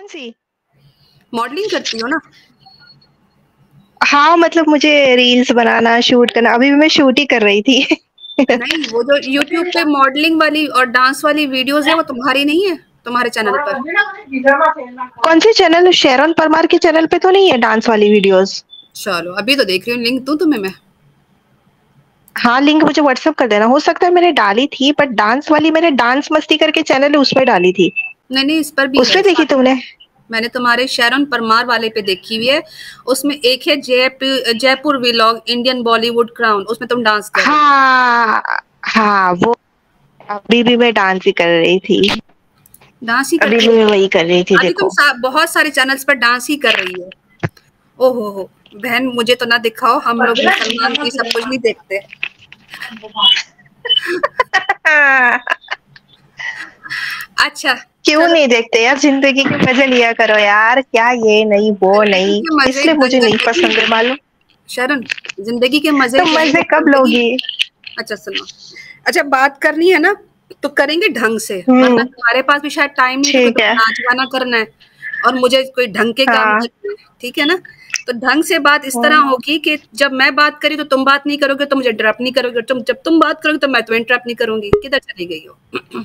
कौन सी? मॉडलिंग करती हो ना? हाँ, मतलब मुझे रील्स बनाना, शूट करना, अभी भी मैं शूट ही कर रही थी। नहीं, वो जो यूट्यूब पे मॉडलिंग वाली और डांस वाली वीडियोस है वो तुम्हारी नहीं है, तुम्हारे चैनल पर? कौन से चैनल? शेरन परमार के चैनल पे तो नहीं है डांस वाली वीडियोस। चलो अभी तो देख रही हूँ, लिंक दूं तुम्हें मैं? हाँ, लिंक मुझे व्हाट्सएप कर देना। हो सकता है मैंने डाली थी, बट डांस वाली मैंने डांस मस्ती करके चैनल है उसमें डाली थी। नहीं नहीं, इस पर भी है उसमें देखी साथ तुमने? में। मैंने तुम्हारे शरण परमार वाले पे देखी हुई है। उसमें एक है Jaipur vlog Indian Bollywood crown, उसमें तुम डांस कर रहे हो। हाँ हाँ, वो अभी भी मैं डांस ही कर रही थी। डांस ही अभी करती भी हो? मैं वही कर रही थी, अभी तुम देखो। बहुत सारे चैनल्स पर डांस ही कर रही हो। ओहो हो, बहन मुझे तो ना दिखाओ, हम लोग मुसलमान तो ये सब कुछ नहीं देखते। अच्छा। क्यों चलो, नहीं देखते यार? जिंदगी के मजे लिया करो यार। क्या ये नहीं वो जिंदगी नहीं, के मजे इसलिए मुझे नहीं जिंदगी पसंद है, मालूम। शरण, जिंदगी के मजे तो क्या है मजे जब कब जिंदगी। लोगी? अच्छा सुनो, अच्छा बात करनी है ना तो करेंगे ढंग से, वरना हम्म। तुम्हारे पास भी शायद टाइम नहीं क्योंकि ठीक है। तुम्हें नाच गाना करना है और मुझे कोई ढंग के काम हाँ। करने हैं, ठीक है ना? तो ढंग से बात इस तरह हम्म। होगी कि जब मैं बात करी तो तुम बात नहीं करोगे, तो मुझे इंटरप्ट नहीं करोगे, तुम जब तुम बात करोगे तो मैं तुम्हें इंटरप्ट नहीं करूंगी। किधर चली गई हो?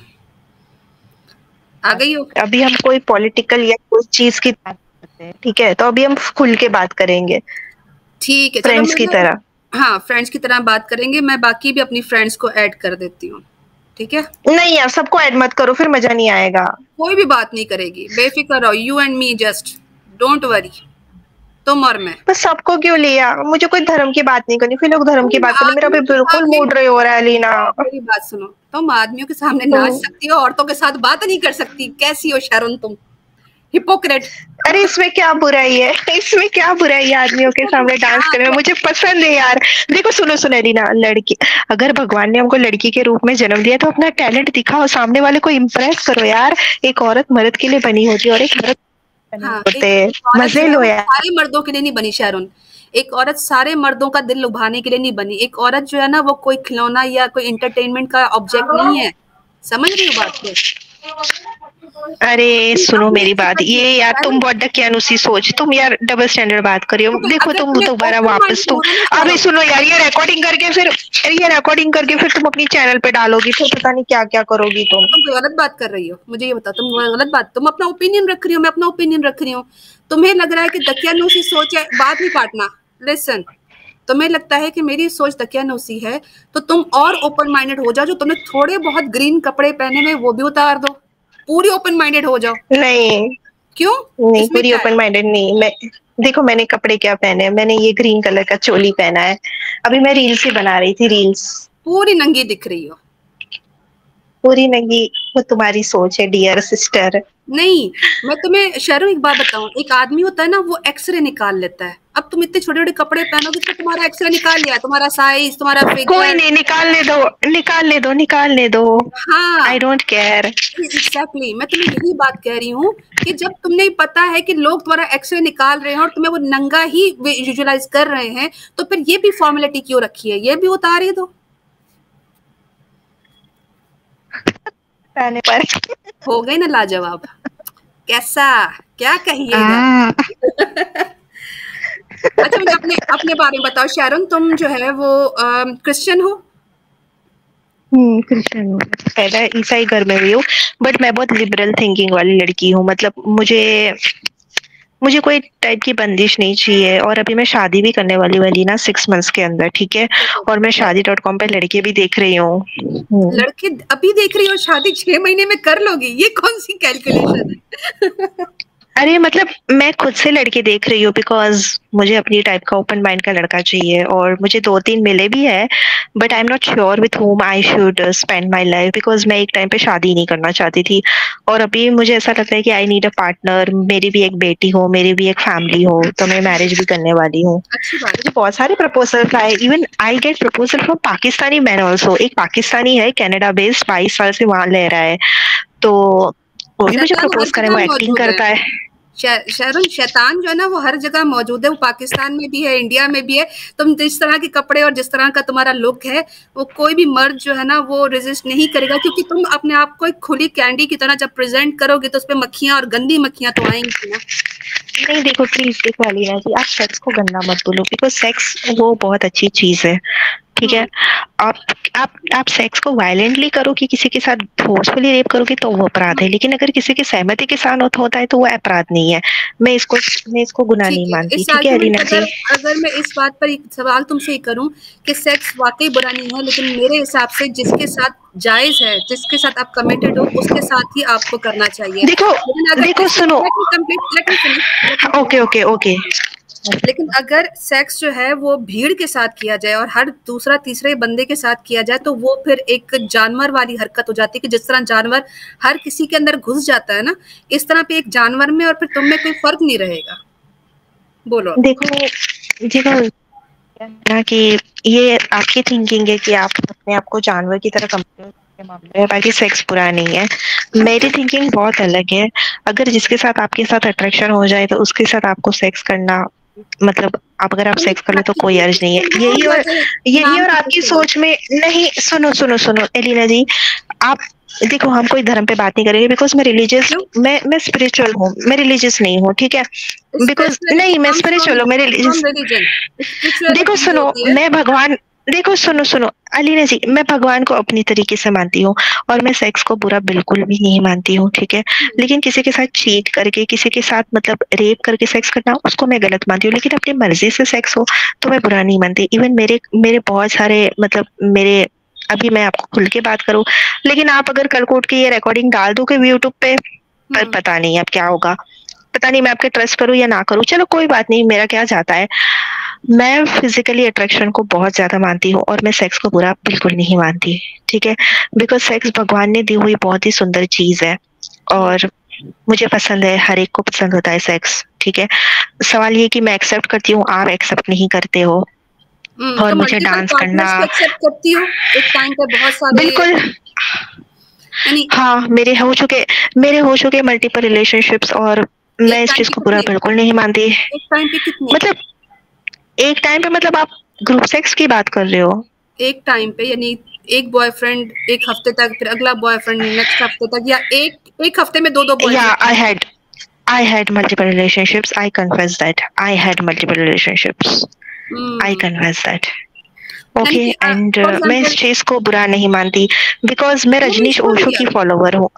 आ गई हो? अभी हम कोई पॉलिटिकल या कोई चीज की बात करते हैं, ठीक है? तो अभी हम खुल के बात करेंगे, ठीक है, चलो फ्रेंड्स मैं की ना, तरह। हाँ फ्रेंड्स की तरह बात करेंगे। मैं बाकी भी अपनी फ्रेंड्स को ऐड कर देती हूँ, ठीक है? नहीं यार, सबको ऐड मत करो, फिर मजा नहीं आएगा। कोई भी बात नहीं करेगी, बेफिक्र रहो, you and me just, don't worry, तुम और मैं। तो सबको क्यों लिया? मुझे कोई धर्म की बात नहीं करनी, फिर लोग धर्म की तुम बात करने, मेरा अभी आदमियों के बिल्कुल सामने, मूड रही हो रहा है, लीना। मेरी बात सुनो, तुम आदमियों के सामने नाच हम्म। सकती हो, औरतों के साथ बात नहीं कर सकती? कैसी हो शरण तुम, हिपोक्रेट। अरे इसमें क्या बुराई है? इसमें क्या बुराई है आदमियों के सामने डांस हाँ करने में? तो मुझे पसंद है यार। देखो, सुनो सुनो रीना, लड़की, अगर भगवान ने हमको लड़की के रूप में जन्म दिया तो अपना टैलेंट दिखाओ, सामने वाले को इम्प्रेस करो यार। एक औरत मर्द के लिए बनी होती है और एक मर्द बने हाँ, होते हैं। एक औरत जो मजे है लो वो यार। सारे मर्दों के लिए नहीं बनी शरण। एक औरत सारे मर्दों का दिल लुभाने के लिए नहीं बनी। एक औरत जो है ना वो कोई खिलौना या कोई इंटरटेनमेंट का ऑब्जेक्ट नहीं है। समझ रही हो बात को? अरे तुम सुनो अपने मेरी बात, देखो ये यार तुम शरण, बहुत डकियानुसी सोच, तुम यार डबल स्टैंडर्ड बात कर रही हो। देखो अगर तुम तुम्हें दोबारा ओपन वापस माइंडेड तुम, होना ना अभी शरण, सुनो यार, ये रिकॉर्डिंग करके फिर तुम अपनी चैनल पे डालोगी तो पता नहीं क्या क्या करोगी तुम। तुम गलत बात कर रही हो, मुझे ये बताओ, तुम गलत बात, तुम अपना ओपिनियन रख रही हो, मैं अपना ओपिनियन रख रही हूँ। तुम्हें लग रहा है कि दकियानूसी सोच है, बात नहीं काटना। लिसन, तुम्हें लगता है कि मेरी सोच दकियानूसी है तो तुम और ओपन माइंडेड हो जाओ। जो तुमने थोड़े बहुत ग्रीन कपड़े पहने हुए वो भी उतार दो, पूरी ओपन माइंडेड हो जाओ। नहीं क्यों? नहीं, इसमें पूरी क्या है? ओपन माइंडेड नहीं मैं। देखो मैंने कपड़े क्या पहने हैं, मैंने ये ग्रीन कलर का चोली पहना है। अभी मैं रील्स ही बना रही थी, रील्स। पूरी नंगी दिख रही हो। पूरी नंगी? वो तुम्हारी सोच है डियर सिस्टर। नहीं, मैं तुम्हें शर्म एक बात बताऊं, एक आदमी होता है ना वो एक्सरे निकाल लेता है। अब तुम इतने छोटे छोटे कपड़े पहनोगे तो तुम्हारा एक्सरे निकाल लिया, तुम्हारा साइज, तुम्हारा कोई फिगर। नहीं, निकालने दो, निकालने दो, निकालने दो। आई हाँ, डोंट केयर। एग्जैक्टली, मैं तुम्हें यही बात कह रही हूँ कि जब तुम्हें पता है कि लोग तुम्हारा एक्सरे निकाल रहे हैं और तुम्हें वो नंगा ही विजुअलाइज कर रहे हैं, तो फिर ये भी फॉर्मेलिटी क्यों रखी है? ये भी उतार ही दो। पहने पर। हो गई ना लाजवाब? कैसा, क्या कहिएगा? हाँ। अच्छा मुझे अपने अपने बारे में बताओ शारून, तुम जो है वो क्रिश्चियन हो? क्रिश्चियन हूँ। पैदा ईसाई घर में हुई हूँ, बट मैं बहुत लिबरल थिंकिंग वाली लड़की हूँ। मतलब मुझे मुझे कोई टाइप की बंदिश नहीं चाहिए। और अभी मैं शादी भी करने वाली वाली ना 6 मंथ्स के अंदर, ठीक है? और मैं शादी.com पे लड़के भी देख रही हूँ। लड़के अभी देख रही हो? शादी 6 महीने में कर लोगी? ये कौन सी कैलकुलेशन है? अरे मतलब मैं खुद से लड़के देख रही हूँ, बिकॉज मुझे अपनी टाइप का ओपन माइंड का लड़का चाहिए। और मुझे 2-3 मिले भी है, but I am not sure with whom I should spend my life, because मैं एक टाइम पे शादी नहीं करना चाहती थी। और अभी मुझे ऐसा लगता है कि आई नीड अ पार्टनर, मेरी भी एक बेटी हो, मेरी भी एक फैमिली हो, तो मैं मैरिज भी करने वाली हूँ। अच्छी बात मुझे बहुत सारे प्रपोजल आए, even I get proposal from Pakistani man also. एक पाकिस्तानी है कनाडा बेस्ड, 22 साल से वहां रह रहा है, तो वो भी मुझे शैतान हर प्रपोज करे, वो जगह एक्टिंग मौजूद है। करता है। शहरुन, शैतान जो है ना वो हर जगह मौजूद है, वो पाकिस्तान में भी है, इंडिया में भी है। तुम जिस तरह के कपड़े और जिस तरह का तुम्हारा लुक है, वो कोई भी मर्द जो है ना वो रेजिस्ट नहीं करेगा, क्योंकि तुम अपने आप को एक खुली कैंडी की तरह जब प्रेजेंट करोगे तो उस पर मक्खियां और गंदी मक्खियां तो आएंगी ना। नहीं देखो प्लीज, देखो अलीना जी, आप सेक्स को गंदा मत बोलो, बिकॉज सेक्स वो बहुत अच्छी चीज है, ठीक है। आप आप सेक्स को वायलेंटली करो कि किसी के साथ फोर्सफुली रेप करोगे तो वो अपराध है, लेकिन अगर किसी की सहमति के साथ होता है तो वो अपराध नहीं है। मैं इसको गुनाह ठीक नहीं है, मानती, इस ठीक है आर्गुमेंट अलीना अगर जी। अगर मैं इस बात पर एक सवाल तुमसे करूं कि सेक्स वाकई बुरा नहीं है, लेकिन मेरे हिसाब से जिसके साथ जायज है, जिसके साथ आप कमिटेड हो, उसके साथ ही आपको करना चाहिए। देखो लेकिन अगर देखो किसी सुनो, let me finish. Okay okay okay. लेकिन अगर सेक्स जो है वो भीड़ के साथ किया जाए और हर दूसरा तीसरे बंदे के साथ किया जाए तो वो फिर एक जानवर वाली हरकत हो जाती है, कि जिस तरह जानवर हर किसी के अंदर घुस जाता है ना, इस तरह पे एक जानवर में और फिर तुम में कोई फर्क नहीं रहेगा। बोलो। देखो देखो ना कि ये आपकी थिंकिंग है कि आप अपने आप को जानवर की तरह कंपेयर करके मामले है, बाकी सेक्स बुरा नहीं है। मेरी थिंकिंग बहुत अलग है। अगर जिसके साथ आपके साथ अट्रैक्शन हो जाए तो उसके साथ आपको सेक्स करना, मतलब आप अगर आप सेक्स कर ले तो कोई अर्ज नहीं है। यही और आपकी सोच में नहीं। सुनो सुनो सुनो एलिना जी, आप देखो, हम कोई धर्म पे बात नहीं करेंगे, बिकॉज मैं रिलीजियस, मैं स्पिरिचुअल हूँ, मैं रिलीजियस नहीं हूँ, ठीक है। बिकॉज नहीं, मैं स्पिरिचुअल हूँ, मैं रिलीजियस। देखो सुनो, मैं भगवान, देखो सुनो सुनो अलीना जी, मैं भगवान को अपनी तरीके से मानती हूँ और मैं सेक्स को बुरा बिल्कुल भी नहीं मानती हूँ, ठीक है। लेकिन किसी के साथ चीट करके, किसी के साथ मतलब रेप करके सेक्स करना, उसको मैं गलत मानती हूँ। लेकिन अपनी मर्जी से सेक्स हो तो मैं बुरा नहीं मानती। इवन मेरे मेरे बहुत सारे मतलब मेरे, अभी मैं आपको खुल के बात करूँ, लेकिन आप अगर कल कोट की ये रिकॉर्डिंग डाल दोगे यूट्यूब पे, पर पता नहीं अब क्या होगा, पता नहीं मैं आपके ट्रस्ट करूँ या ना करूँ। चलो कोई बात नहीं, मेरा क्या जाता है। मैं फिजिकली अट्रैक्शन को बहुत ज्यादा मानती हूँ और मैं सेक्स को बुरा बिल्कुल नहीं मानती, ठीक है। बिकॉज सेक्स भगवान ने दी हुई बहुत ही सुंदर चीज है और मुझे पसंद है, हर एक को पसंद होता है सेक्स, ठीक है। सवाल ये कि मैं एक्सेप्ट करती हूँ, आप एक्सेप्ट नहीं करते हो। और तो मुझे डांस करना, एक्सेप्ट करती हो एक टाइम पे बहुत सारे, बिल्कुल। हाँ, मेरे हो चुके मल्टीपल रिलेशनशिप्स और मैं इस चीज को बुरा बिल्कुल नहीं मानती। एक टाइम पे कितने? मतलब एक टाइम पे मतलब आप ग्रुप सेक्स की बात कर रहे हो? एक टाइम पे यानी एक बॉयफ्रेंड एक हफ्ते तक, फिर अगला बॉयफ्रेंड नेक्स्ट हफ्ते तक, या एक हफ्ते में दो boyfriend? I had multiple relationships. I confess that. I had multiple relationships. I confess that. Okay, and मैं इस चीज को बुरा नहीं मानती बिकॉज मैं रजनीश ओशो की फॉलोवर हूँ।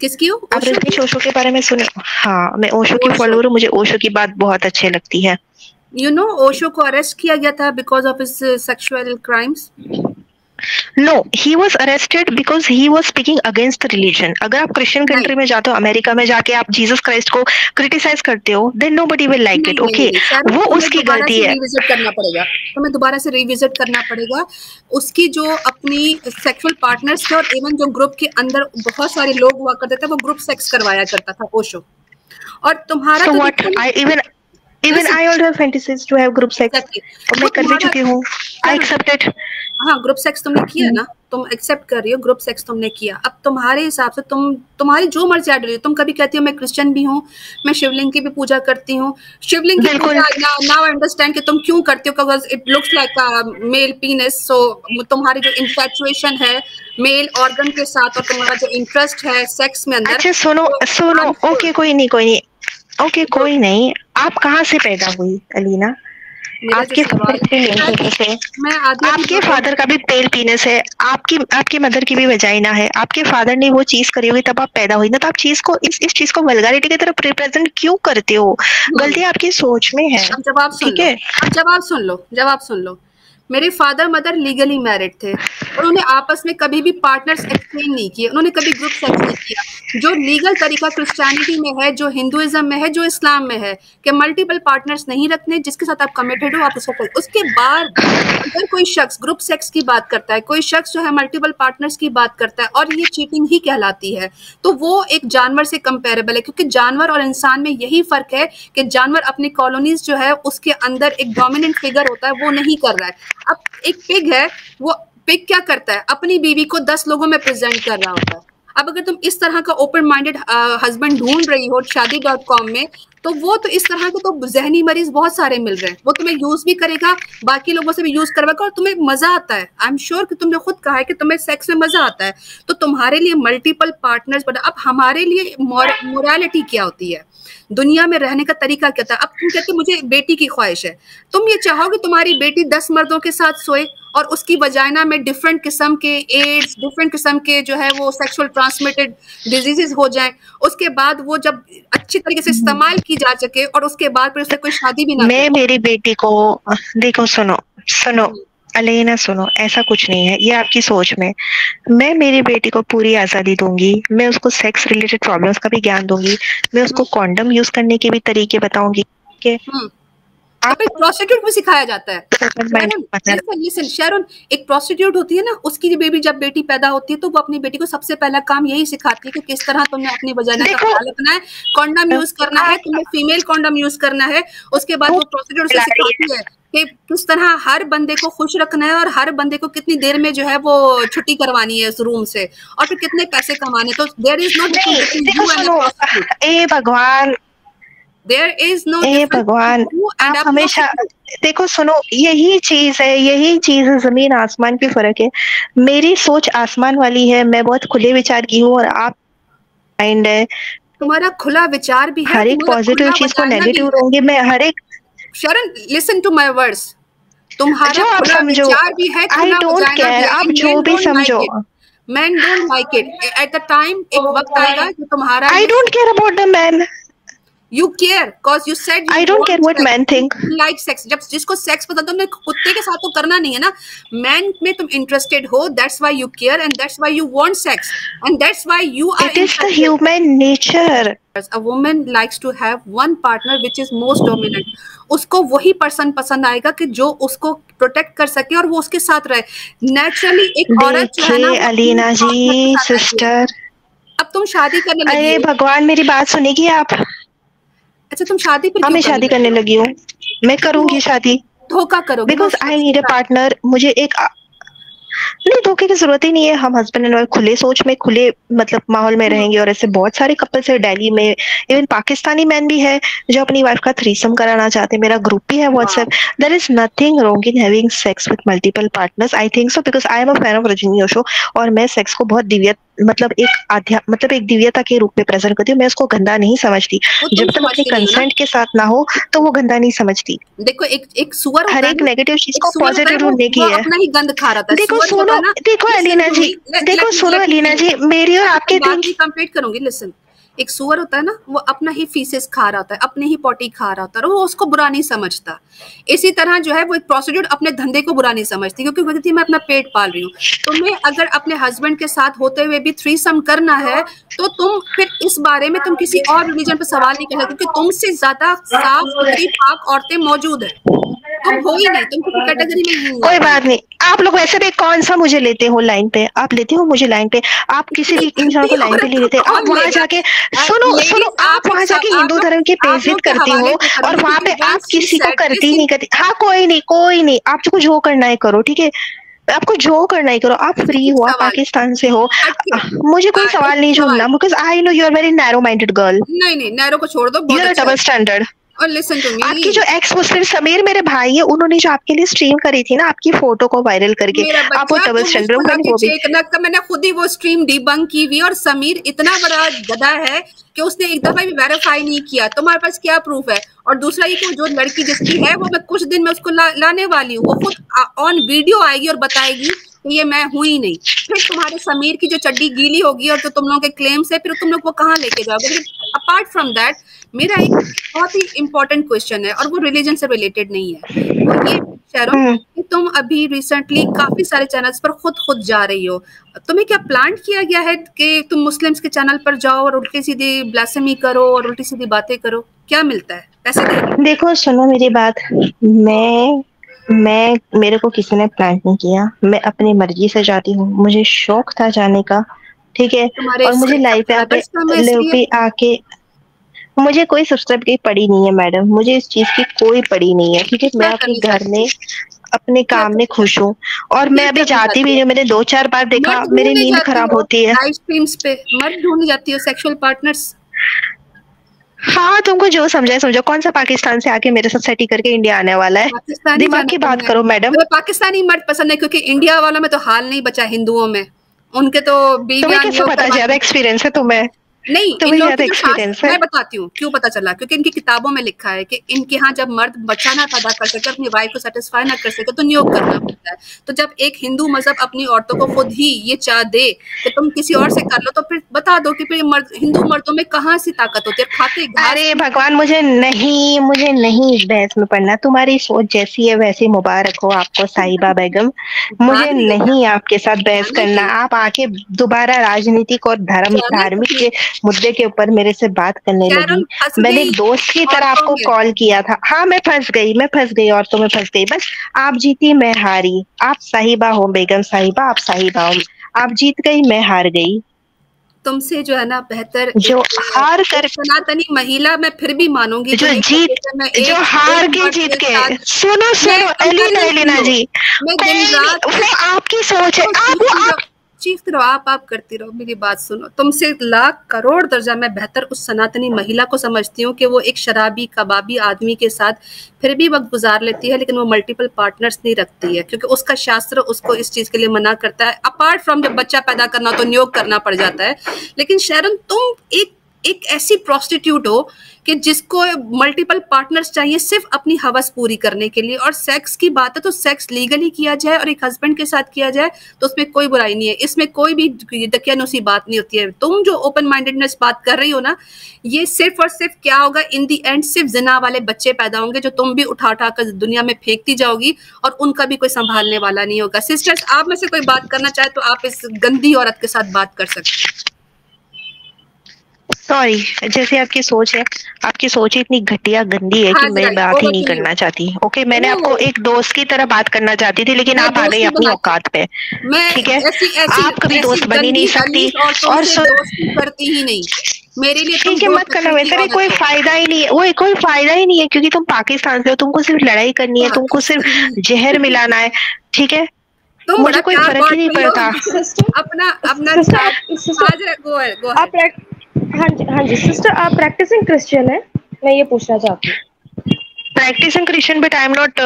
किसकी हो? आप रजनीश ओशो के बारे में सुने? हाँ, मैं ओशो की फॉलोवर हूँ, मुझे ओशो की बात बहुत अच्छी लगती है। You know, ओशो को अरेस्ट किया गया था because of his sexual crimes. No, he was arrested because he was speaking against the religion. अगर आप क्रिश्चियन कंट्री में जाते हो, अमेरिका में जाके आप जीसस क्राइस्ट को क्रिटिसाइज करते हो, then nobody will like it, okay? वो उसकी गलती है। रिविजिट करना पड़ेगा, तो मैं दोबारा से रिविजिट करना पड़ेगा उसकी जो अपनी सेक्सुअल पार्टनर्स थे, और इवन जो ग्रुप के अंदर बहुत सारे लोग हुआ करते थे, वो ग्रुप सेक्स करवाया करता था ओशो। और तुम्हारा so what? Even I also have fantasies to have group sex. और मैं कर भी चुकी हूँ। I accept it. हाँ, ग्रुप सेक्स तुमने किया ना, तुम एक्सेप्ट कर रही हो, ग्रुप सेक्स तुमने किया। अब तुम्हारे हिसाब से तुम्हारी जो मर्जी आइडियोलॉजी, तुम कभी कहती हो मैं क्रिश्चियन भी हूँ, मैं शिवलिंग की भी पूजा करती हूँ। शिवलिंग की पूजा नाउ अंडरस्टैंड कि तुम क्यों करती हो, because it looks like a male penis. So तुम्हारी जो इन्फैचुएशन है मेल ऑर्गन के साथ और तुम्हारा जो इंटरेस्ट है सेक्स में अंदर। अच्छा सुनो, ओके कोई नहीं, ओके कोई नहीं। आप कहाँ से पैदा हुई अलीना? आपके फादर का भी पेल पीनेस है, आपकी मदर की भी वजाइना है, आपके फादर ने वो चीज करी होगी तब आप पैदा हुई ना। तो आप चीज को इस चीज को वल्गैरिटी की तरफ रिप्रेजेंट क्यों करते हो? गलती आपकी सोच में है। ठीक है, जवाब सुन लो। मेरे फादर मदर लीगली मैरिड थे, उन्होंने आपस में कभी भी पार्टनर्स एक्सचेंज नहीं किए, उन्होंने कभी ग्रुप सेक्स नहीं किया। जो लीगल तरीका क्रिश्चियनिटी में है, जो हिंदुइज्म में है, जो इस्लाम में है कि मल्टीपल पार्टनर्स नहीं रखने, जिसके साथ आप कमिटेड हो आप उसको। उसके बाद अगर कोई शख्स ग्रुप सेक्स की बात करता है, कोई शख्स जो है मल्टीपल पार्टनर्स की बात करता है और ये चीटिंग ही कहलाती है, तो वो एक जानवर से कंपेरेबल है। क्योंकि जानवर और इंसान में यही फर्क है कि जानवर अपनी कॉलोनीज जो है उसके अंदर एक डोमिनेंट फिगर होता है, वो नहीं कर रहा है। अब एक पिग है, वो पिग क्या करता है, अपनी बीवी को 10 लोगों में प्रेजेंट कर रहा होता है, अब अगर तुम इस तरह का ओपन माइंडेड हस्बैंड ढूंढ रही हो शादी.com में, तो वो तो इस तरह के तो जहनी मरीज बहुत सारे मिल रहे हैं, वो तुम्हें यूज भी करेगा, बाकी लोगों से भी यूज करवाएगा, और तुम्हें मजा आता है। आई एम श्योर कि तुमने खुद कहा है कि तुम्हें सेक्स में मजा आता है, तो तुम्हारे लिए मल्टीपल पार्टनर्स बना। अब हमारे लिए मोरालिटी क्या होती है, दुनिया में रहने का तरीका क्या था। अब तुम कहते हो मुझे बेटी की ख्वाहिश है, तुम ये चाहोगे तुम्हारी बेटी 10 मर्दों के साथ सोए और उसकी वजाइना में डिफरेंट किस्म के एड्स, डिफरेंट किस्म के जो है वो सेक्सुअल ट्रांसमिटेड डिजीजेस हो जाएं, उसके बाद वो जब अच्छी तरीके से इस्तेमाल की जा सके और उसके बाद फिर उससे कोई शादी भी ना मैं मेरी बेटी को देखो, सुनो अलेना, सुनो, ऐसा कुछ नहीं है, ये आपकी सोच में। मैं मेरी बेटी को पूरी आजादी दूंगी, मैं उसको सेक्स रिलेटेड प्रॉब्लम्स का भी ज्ञान दूंगी, मैं उसको कॉन्डम यूज करने के भी तरीके बताऊंगी कि आप प्रोस्टिट्यूट में सिखाया जाता है। लिसन शैरन, एक प्रोस्टिट्यूट होती है ना, उसकी बेबी जब बेटी पैदा होती है तो वो अपनी बेटी को सबसे पहला काम यही सिखाती है कि किस तरह तुम्हें अपनी वजाना का ख्याल रखना है, कॉन्डम यूज करना है, तुम्हें फीमेल कॉन्डम यूज करना है। उसके बाद वो प्रोस्टिट्यूट उसे सिखाती है कि किस तरह हर बंदे को खुश रखना है और हर बंदे को कितनी देर में जो है वो छुट्टी करवानी है उस रूम से, और फिर कितने पैसे कमाने। तो देयर इज नो डिफरेंस। ए भगवान, There is no भगवान, आप हमेशा देखो, सुनो, यही चीज है जमीन आसमान की फर्क है। मेरी सोच आसमान वाली है, मैं बहुत खुले विचार की हूँ, और आप माइंड है, तुम्हारा खुला विचार भी है, हर एक पॉजिटिव चीज को नेगेटिव रहूंगी मैं, हर एक। शरण, लिसन टू माय वर्ड्स, तुम्हारा खुला विचार भी है, आई डोंट केयर, आप जो भी समझो। Man don't like it at the time, एक वक्त आएगा कि तुम्हारा। I don't care about the man. You care because you said you I don't care what men think. Like sex. जब जिसको सेक्स पसंद, तुमने कुत्ते के साथ तो करना नहीं है ना। मैन में तुम इंटरेस्टेड हो, that's why you care and that's why you want sex and that's why you are. It is the human nature. A woman likes to have one partner which is most dominant. उसको वही person पसंद आएगा कि जो उसको protect कर सके और वो उसके साथ रहे। नेचुरली एक औरत जो है ना, अलीना जी, सिस्टर, अब तुम शादी करने लगी। अरे भगवान, मेरी बात सुनेगी आप? अच्छा, तुम शादी पर? मैं शादी करने लगी हूँ, मैं करूंगी शादी। धोखा करोगे? Because I need a partner. मुझे एक नहीं, धोखे की जरूरत ही नहीं है। हम हस्बैंड एंड वाइफ खुले सोच में, खुले मतलब माहौल में रहेंगे, और ऐसे बहुत सारे कपल्स है दिल्ली में, इवन पाकिस्तानी मैन भी है जो अपनी वाइफ का थ्रीसम कराना चाहते हैं। मेरा ग्रुप भी है WhatsApp. There is nothing wrong in having sex with multiple partners, I think so, because I am a fan of Rajni Osho, और मैं सेक्स को बहुत दिव्य एक दिव्यता के रूप में प्रेजेंट करती हूँ। मैं उसको गंदा नहीं समझती, जब तक अपने कंसेंट के साथ ना हो तो वो गंदा नहीं समझती। देखो, एक सुअर हर एक नेगेटिव चीज को पॉजिटिव ढूंढने की है। अपना ही गंद खा रहा था। देखो सुनो, देखो अलीना जी, देखो सुनो अलीना जी, मेरी और आपके कंप्लीट करूंगी। लिसन, एक सुअर होता है ना, वो अपना ही फीसेस खा रहा होता है, अपने ही पॉटी खा रहा होता है, वो उसको बुरा नहीं समझता। इसी तरह जो है वो एक प्रोस्टिट्यूट अपने धंधे को बुरा नहीं समझती, क्योंकि वो कहती है मैं अपना पेट पाल रही हूँ। तुम्हें अगर अपने हस्बैंड के साथ होते हुए भी थ्रीसम करना है, तो तुम फिर इस बारे में तुम किसी और रिलीजन पे सवाल नहीं कर सकते, क्योंकि तुमसे ज्यादा साफ सुथरी पाक औरतें मौजूद है। तुम हो ही नहीं, तुम किसी कैटेगरी में नहीं। कोई बात नहीं, आप लोग वैसे भी कौन सा मुझे लेते हो लाइन पे? आप लेते हो मुझे लाइन पे? आप किसी भी इंसान को लाइन पे नहीं लेते। आप वहां जाके सुनो, आप वहां जाके हिंदू धर्म की बेइज्जत करती हो, और वहां पे आप किसी को करती नहीं करती। हाँ, कोई नहीं, आपको जो करना है करो, ठीक है? आपको जो करना ही करो, आप फ्री हो, आप पाकिस्तान से हो, मुझे कोई सवाल नहीं ढूंढना, because I know you are very narrow minded girl. नहीं, नैरो को छोड़ दो, यू आर डबल स्टैंडर्ड। और लिसन टू मी, आपकी जो एक्स मुस्लिम समीर मेरे भाई है, उन्होंने जो आपके लिए स्ट्रीम करी थी ना, आपकी फोटो को वायरल करके, आप वो डबल स्टैंडर्ड। मैंने खुद ही वो स्ट्रीम डिबंक की हुई, और समीर इतना बड़ा गधा है कि उसने एक दफा भी वेरीफाई नहीं किया। तुम्हारे पास क्या प्रूफ है? और दूसरा ये कि जो लड़की जिसकी है वो मैं कुछ दिन में उसको लाने वाली हूँ, वो खुद ऑन वीडियो आएगी और बताएगी कि ये मैं हुई नहीं। फिर तुम्हारे समीर की जो चड्डी गीली होगी और जो तुम लोगों के क्लेम्स है, फिर तुम लोग वो कहाँ लेके जाओगे? अपार्ट फ्रॉम दैट, मेरा एक बहुत ही इम्पोर्टेंट क्वेश्चन है, और वो रिलीजन से रिलेटेड नहीं है। वो ये शरण, कि तुम अभी रिसेंटली काफी सारे चैनल्स पर खुद जा रही हो। तुम्हें क्या प्लान किया गया है कि तुम मुस्लिम्स के चैनल पर जाओ और उल्टी सीधी ब्लास्फेमी करो और उल्टी सीधी बातें करो? क्या मिलता है पैसे? देखो सुनो मेरी बात, मेरे को किसी ने प्लान नहीं किया, मैं अपनी मर्जी से जाती हूँ। मुझे शौक था जाने का, ठीक है, और मुझे लाइफ पे आके मुझे कोई सब्सक्राइब की पड़ी नहीं है मैडम, मुझे इस चीज की कोई पड़ी नहीं है, ठीक है? मैं अपने घर में अपने क्या काम में करना खुश हूँ। और मैं क्या अभी करने जाती भी जाती नहीं हो? हूँ, मैंने 2-4 बार देखा, मर्द मेरी ढूँढने नींद जाती खराब हो होती है। लाइव स्ट्रीम्स पे, मर्द ढूँढने जाती हो सेक्सुअल पार्टनर्स। हाँ, तुमको जो समझाए समझो, कौन-सा पाकिस्तान से आके मेरे साथ सेटिंग करके इंडिया आने वाला है? पाकिस्तानी दिमाग जाना की बात तुम्हें, करो मैडम। तुम्हें पाकिस्तानी मर्द पसंद है क्योंकि इंडिया वालों में तो हाल नहीं बचा हिंदुओं में, उनके तो तुम्हें बीवियाँ कैसे नियोग पता, ज़्यादा करवाती हैं। एक्सपीरियंस है तुम्हें? नहीं, इन तुम्हें लोगों की ज़्यादा जो शास्त्र, एक्सपीरियंस है? मैं बताती हूँ क्यों पता चला, क्योंकि इनकी किताबों में लिखा है कि इनके यहाँ जब मर्द बच्चा ना पैदा कर सके, अपनी वाइफ को सेटिस्फाई ना कर सके, तो नियोग करना पड़ता है। तो जब एक हिंदू मजहब अपनी औरतों को खुद ही ये चाह दे कि तुम किसी और से कर लो, तो फिर बता दो कि फिर मर्द, हिंदू मर्दों में कहाँ सी ताकत होती है, खाते घास अरे फूस। भगवान, मुझे नहीं इस बहस में पड़ना। तुम्हारी सोच जैसी है वैसी मुबारक हो आपको साहिबा बेगम। मुझे भाग रही हो क्या? नहीं आपके साथ बहस जाने करना। की, आप आके दोबारा राजनीतिक और जाने धार्मिक की। के मुद्दे के ऊपर मेरे से बात करने शैरन लगी। फंस मैंने गई एक दोस्त की तरह औरतों आपको में। कॉल किया था। हाँ, मैं फंस गई और तो मैं फंस गई। बस आप जीती, मैं हारी। आप साहिबा हो बेगम साहिबा, आप साहिबा हो। आप जीत गई, मैं हार गई। तुमसे जो है ना बेहतर जो हार एक कर सनातनी महिला मैं फिर भी मानूंगी जो जो ये जीत कहती है मैं जो एक हार एक के मर्द जीत के के, साथ। सुनो मैं सुनो एलिना कंपैरिजन सुन एलिना लो, जी, मैं दिन कोई रात, नहीं, वो आपकी सोच है। तो आप वो चीखती आप रहो, चीखती रहो, आप करती रहो, मेरी बात सुनो। तुमसे लाख करोड़ दर्जा मैं बेहतर उस सनातनी महिला को समझती हूँ कि वो एक शराबी कबाबी आदमी के साथ फिर भी वक्त गुजार लेती है, लेकिन वो मल्टीपल पार्टनर्स नहीं रखती है, क्योंकि उसका शास्त्र उसको इस चीज के लिए मना करता है। अपार्ट फ्रॉम जब बच्चा पैदा करना हो तो नियोग करना पड़ जाता है। लेकिन शरण, तुम एक एक ऐसी प्रोस्टिट्यूट हो कि जिसको मल्टीपल पार्टनर्स चाहिए सिर्फ अपनी हवस पूरी करने के लिए। और सेक्स की बात है तो सेक्स लीगली किया जाए और एक हस्बैंड के साथ किया जाए तो उसमें कोई बुराई नहीं है, इसमें कोई भी दकियानुसी बात नहीं होती है। तुम जो ओपन माइंडेडनेस बात कर रही हो ना, ये सिर्फ और सिर्फ क्या होगा इन दी एंड, सिर्फ जिना वाले बच्चे पैदा होंगे जो तुम भी उठा उठा कर दुनिया में फेंकती जाओगी और उनका भी कोई संभालने वाला नहीं होगा। सिस्टर्स, आप में से कोई बात करना चाहे तो आप इस गंदी औरत के साथ बात कर सकते हैं। सॉरी, जैसे आपकी सोच इतनी घटिया गंदी है कि मैं हाजिर आई, बात ही ओवर नहीं टू यू। करना चाहती। ओके, मैंने आपको ओह, एक दोस्त की तरह बात करना चाहती थी, लेकिन मैं आप आ गई दोस्ती अपनी बनाती, औकात पे। मैं ठीक है, ऐसी ऐसी आप कभी ऐसी दोस्त बन ही नहीं गंदी सकती। हलीफ औरतों और से दोस्ती करती ही नहीं। मेरे लिए तुम ठीक है, दो मत करना टकरी की वैसे भी कोई औरत हो। फायदा ही नहीं है, वो कोई फायदा ही नहीं है, क्योंकि तुम पाकिस्तान से हो। तुमको सिर्फ लड़ाई करनी है, तुमको सिर्फ पाकिस्तानी। जहर मिलाना है। ठीक है, तुम बड़ा मुझे कोई प्यार फर्क ही बांट नहीं रही हो। पड़ता। सिस्टर अपना अपना सिस्टर चार्ट। आप सिस्टर हाजिर, गो है, गो आप है। हाँ जी सिस्टर, आप प्रैक्टिसिंग क्रिश्चियन है? मैं ये पूछना चाहती हूँ। Practising Christian, but I am not,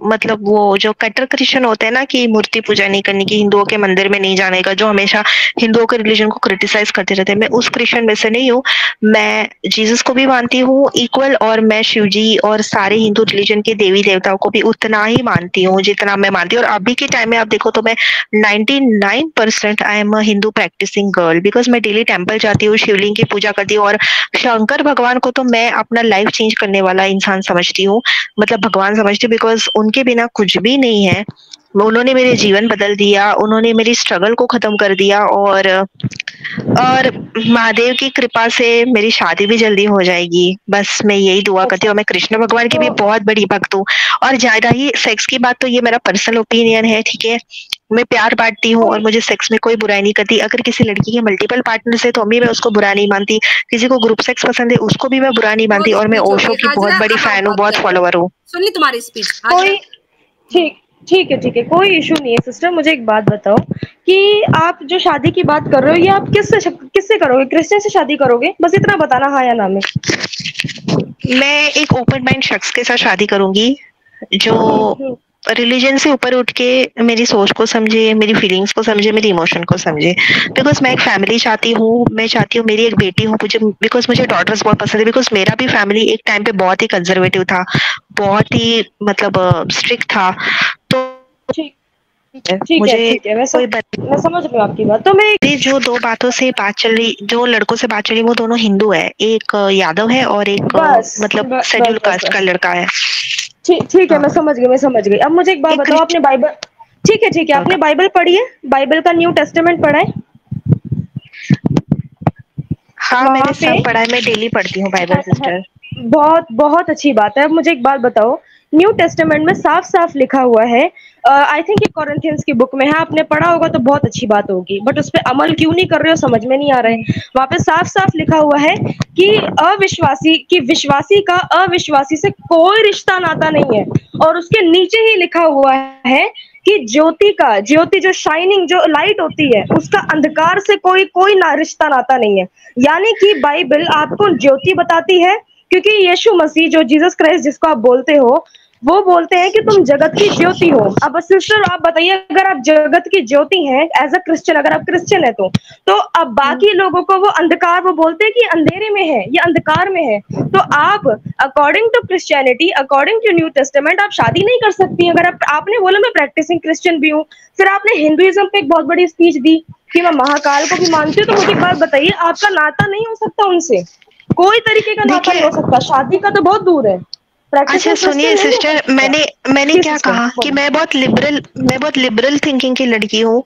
मतलब वो जो कट्टर क्रिश्चियन होते हैं ना, कि मूर्ति पूजा नहीं करने की, हिंदुओं के मंदिर में नहीं जाने का, जो हमेशा हिंदुओं के रिलीजन को क्रिटिसाइज करते रहते हैं, मैं उस क्रिश्चियन में से नहीं हूँ। मैं जीसस को भी मानती हूँ इक्वल, और मैं शिव जी और सारे हिंदू रिलीजन के देवी देवताओं को भी उतना ही मानती हूँ जितना मैं मानती हूँ। और अभी के टाइम में आप देखो तो मैं 99% I am a Hindu practising girl, because मैं डेली टेम्पल जाती हूँ, शिवलिंग की पूजा करती हूँ, और शंकर भगवान को तो मैं अपना लाइफ चेंज करने वाला इंसान समझती हूँ, मतलब भगवान समझती हूँ, बिकॉज उनके बिना कुछ भी नहीं है। उन्होंने मेरे जीवन बदल दिया, उन्होंने मेरी स्ट्रगल को खत्म कर दिया, और महादेव की कृपा से मेरी शादी भी जल्दी हो जाएगी। बस मैं यही दुआ करती अच्छा, हूँ। मैं कृष्ण भगवान की भी तो बहुत बड़ी भक्त हूँ। और ज्यादा ही सेक्स की बात, तो ये मेरा पर्सनल ओपिनियन है, ठीक है। मैं प्यार बांटती हूँ और कोई मुझे सेक्स में कोई बुराई नहीं करती। अगर किसी लड़की के मल्टीपल पार्टनर्स है तो भी मैं उसको बुरा नहीं मानती। किसी को ग्रुप सेक्स पसंद है उसको भी मैं बुरा नहीं मानती। बहुत और मैं स्पीच हो ओशो गई की बहुत हाजिरा, बड़ी अब आप फैन हूँ, बात बहुत कर लो। फॉलोवर हूँ। सुन ली तुम्हारी स्पीच हाजिरा। कोई ठीक ठीक है, कोई इशू नहीं है सिस्टर। मुझे एक बात बताओ कि आप जो शादी की बात कर रहे हो ये आप किससे करोगे? क्रिश्चियन से शादी करोगे? बस इतना बताना, हाँ या ना में। मैं एक ओपन माइंड शख्स के साथ शादी करूंगी, जो हम्म। रिलीजन से ऊपर उठ के मेरी सोच को समझे, मेरी फीलिंग्स को समझे, मेरी इमोशन को समझे। बिकॉज मैं एक फैमिली चाहती हूँ, मैं चाहती हूँ मेरी एक बेटी हो मुझे, बिकॉज मुझे डॉटर्स बहुत पसंद है। बिकॉज मेरा भी फैमिली एक टाइम पे बहुत ही कंजर्वेटिव था, बहुत ही मतलब स्ट्रिक्ट था। तो ठीक मुझे ठीक है, कोई मैं समझ रही हूँ आपकी बात। तो मैं मेरी जो दो बातों से बात चल रही, जो लड़कों से बात चली, वो दोनों हिंदू है। एक यादव है और एक मतलब शेड्यूल कास्ट का बस लड़का है। ठीक है, हाँ, मैं समझ गई। अब मुझे एक बात एक बताओ, आपने बाइबल, ठीक है, आपने बाइबल पढ़ी है? बाइबल का न्यू टेस्टामेंट पढ़ा है? हाँ, वहां मैंने पे सब पढ़ा है, मैं डेली पढ़ती हूँ बाइबल ह- ह- सिस्टर। बहुत बहुत अच्छी बात है। अब मुझे एक बात बताओ, न्यू टेस्टामेंट में साफ साफ लिखा हुआ है आई थिंक ये कॉरिंथियंस की बुक में है, आपने पढ़ा होगा तो बहुत अच्छी बात होगी, बट उस पे अमल क्यों नहीं कर रहे हो समझ में नहीं आ रहा है। वहां पे साफ साफ लिखा हुआ है कि विश्वासी का अविश्वासी से कोई रिश्ता नाता नहीं है, और उसके नीचे ही लिखा हुआ है कि ज्योति जो शाइनिंग जो लाइट होती है उसका अंधकार से कोई कोई ना रिश्ता नाता नहीं है। यानी कि बाइबल आपको ज्योति बताती है, क्योंकि यीशु मसीह जो जीसस क्राइस्ट जिसको आप बोलते हो, वो बोलते हैं कि तुम जगत की ज्योति हो। अब सिस्टर आप बताइए, अगर आप जगत की ज्योति हैं एज अ क्रिश्चियन, अगर आप क्रिश्चियन है तो अब बाकी लोगों को वो अंधकार, वो बोलते हैं कि अंधेरे में है, ये अंधकार में है। तो आप according to Christianity, according to New Testament आप शादी नहीं कर सकती। अगर आपने बोला मैं प्रैक्टिसिंग क्रिश्चियन भी हूँ, फिर आपने हिंदुइज्म पे एक बहुत बड़ी स्पीच दी कि मैं महाकाल को भी मानती हूँ, तो मुझे एक बात बताइए, आपका नाता नहीं हो सकता उनसे, कोई तरीके का नाता नहीं हो सकता, शादी का तो बहुत दूर है। अच्छा सुनिए सिस्टर, मैंने क्या कहा कि मैं बहुत लिबरल थिंकिंग की लड़की हूँ,